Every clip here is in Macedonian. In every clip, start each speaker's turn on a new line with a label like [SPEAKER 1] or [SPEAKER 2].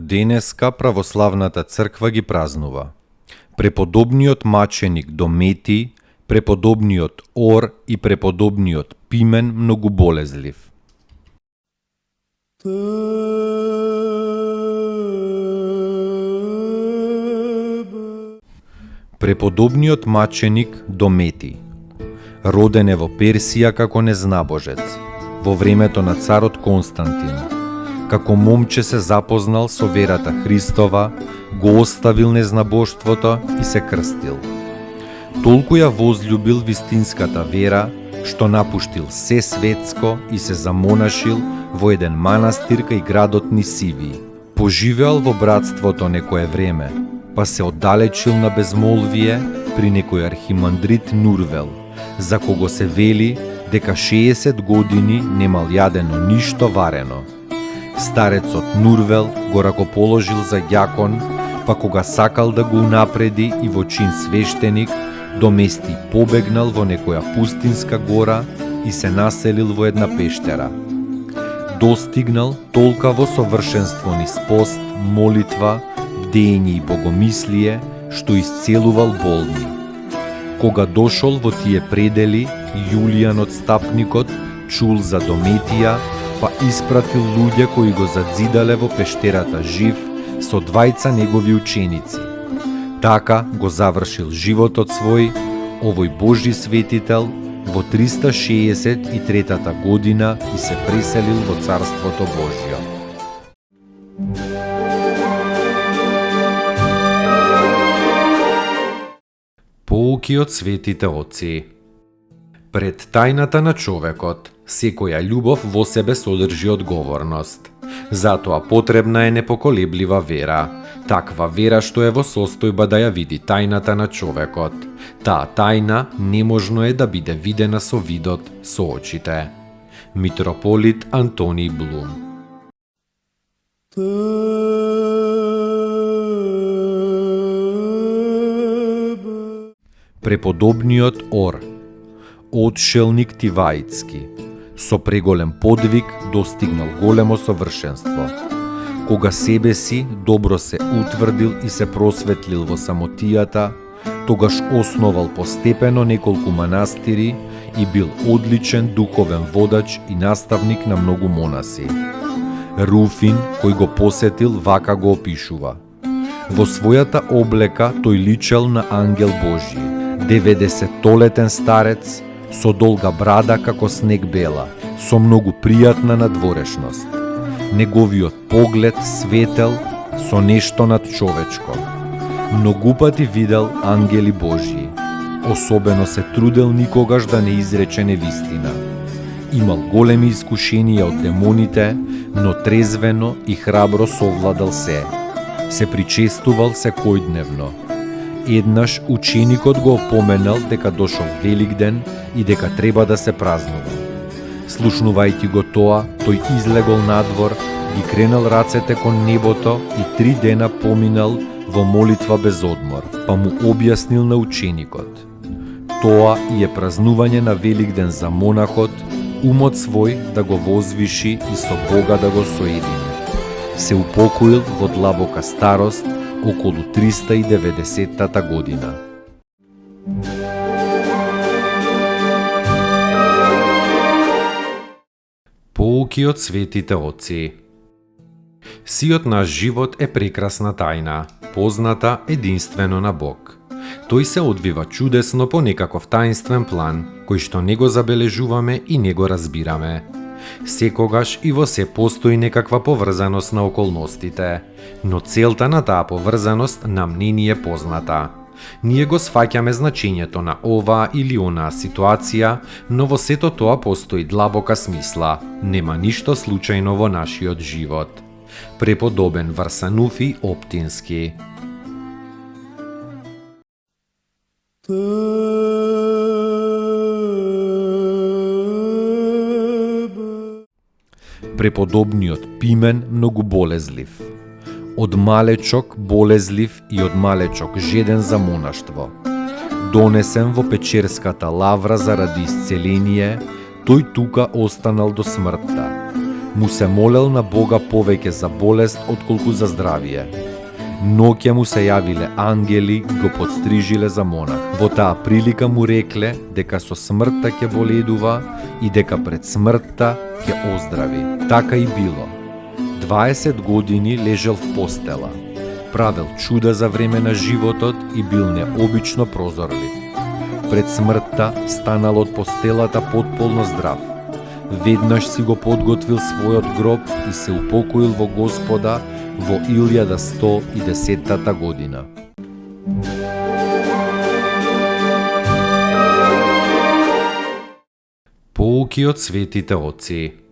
[SPEAKER 1] Денеска православната црква ги празнува преподобниот маченик Дометий, преподобниот Ор и преподобниот Пимен Многоболезлив. Преподобниот маченик Дометий роден е во Персија како незнабожец во времето на царот Константин. Како момче се запознал со верата Христова, го оставил незнабоштвото и се крстил. Толку ја возлюбил вистинската вера, што напуштил се светско и се замонашил во еден манастир кај градот Нисивиј. Поживеал во братството некое време, па се оддалечил на безмолвие при некој архимандрит Нурвел, за кого се вели дека 60 години немал јадено ништо варено. Старецот Нурвел го ракоположил за ѓакон, па кога сакал да го унапреди и во чин свештеник, Доместий побегнал во некоја пустинска гора и се населил во една пештера. Достигнал толка во совршенство низ пост, молитва, бдење и богомислие, што исцелувал болни. Кога дошол во тие предели, Јулијан отстапникот чул за Дометија, па испратил луѓе кои го задзидале во пештерата жив со двајца негови ученици. Така го завршил животот свој овој Божи светител во 363 година и се преселил во Царството Божјо. Поуки од светите отци. Пред тајната на човекот, секоја љубов во себе содржи одговорност. Затоа потребна е непоколеблива вера. Таква вера што е во состојба да ја види тајната на човекот. Таа тајна неможно е да биде видена со видот, со очите. Митрополит Антониј Блум. Преподобниот Ор, отшелник Тиваицки, со преголем подвиг достигнал големо совршенство. Кога себе си добро се утврдил и се просветлил во самотијата, тогаш основал постепено неколку манастири и бил одличен духовен водач и наставник на многу монаси. Руфин, кој го посетил, вака го опишува: во својата облека тој личел на ангел Божји, 90-толетен старец, со долга брада како снег бела, со многу пријатна надворешност. Неговиот поглед светел со нешто надчовечко. Многу пати видел ангели Божји. Особено се трудел никогаш да не изрече невистина. Имал големи искушенија од демоните, но трезвено и храбро совладал се. Се причестувал секојдневно. Еднаш ученикот го опоменал дека дошол Великден и дека треба да се празнува. Слушнувајќи го тоа, тој излегол надвор, ги кренал рацете кон небото и 3 дена поминал во молитва без одмор, па му објаснил на ученикот: тоа и е празнување на Великден за монахот, умот свој да го возвиши и со Бога да го соедини. Се упокоил во длабока старост околу 390-та година. Поуки од светите отци. Сиот наш живот е прекрасна тајна, позната единствено на Бог. Тој се одвива чудесно по некаков таинствен план, кој што не го забележуваме и не го разбираме. Секогаш и во се постои некаква поврзаност на околностите, но целта на таа поврзаност нам не ни е позната. Ние го сфаќаме значењето на оваа или онаа ситуација, но во сето тоа постои длабока смисла. Нема ништо случајно во нашиот живот. Преподобен Варсануфи Оптински. Преподобниот Пимен многу болезлив. Од малечок болезлив и од малечок жеден за монаштво. Донесен во Печерската лавра заради исцеление, тој тука останал до смртта. Му се молел на Бога повеќе за болест отколку за здравие. Ноќе му се јавиле ангели, го подстрижиле за монах. Во таа прилика му рекле дека со смртта ќе боледува и дека пред смртта ќе оздрави. Така и било. 20 години лежел в постела. Правел чуда за време на животот и бил необично прозорлив. Пред смртта станал од постелата потполно здрав. Веднаш си го подготвил својот гроб и се упокоил во Господа во 1110 година. Поуки од светите отци.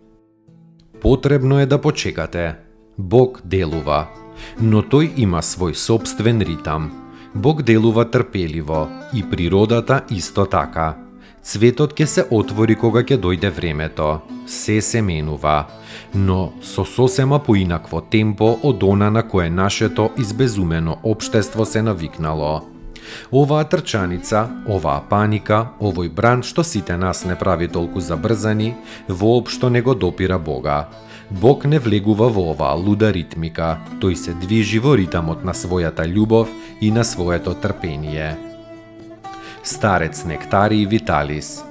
[SPEAKER 1] Потребно е да почекате. Бог делува, но тој има свој сопствен ритам. Бог делува трпеливо и природата исто така. Цветот ќе се отвори кога ќе дојде времето. Се менува, но со сосема поинакво темпо од она на кое нашето избезумено општество се навикнало. Оваа трчаница, оваа паника, овој бранд што сите нас не прави толку забрзани, воопшто не го допира Бога. Бог не влегува во оваа луда ритмика, тој се движи во ритамот на својата љубов и на своето трпение. Старец Нектарий Виталис.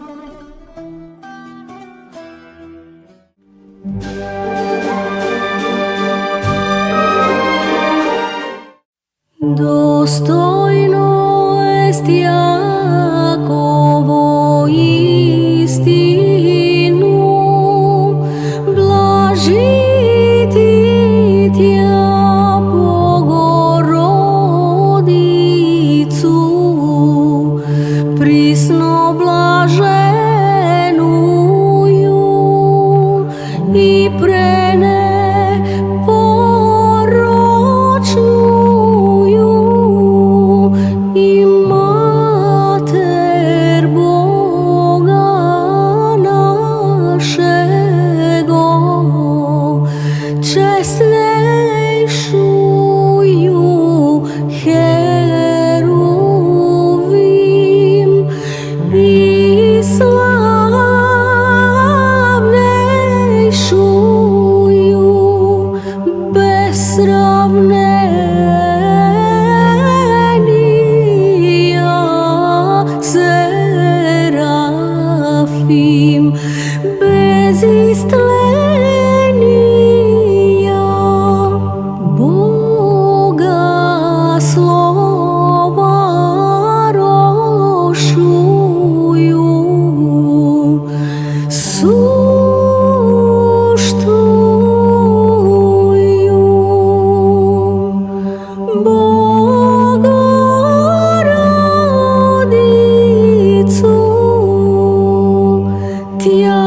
[SPEAKER 2] Достойно est Јаково истину, блажити Тја Богородицу, присно блаженују и пренепорочнују и Матер Бога нашего, честнейшую Херувим и славнейшую без сравнения Серафим, без истления Бога слова рошую, суштую Богородицу Тја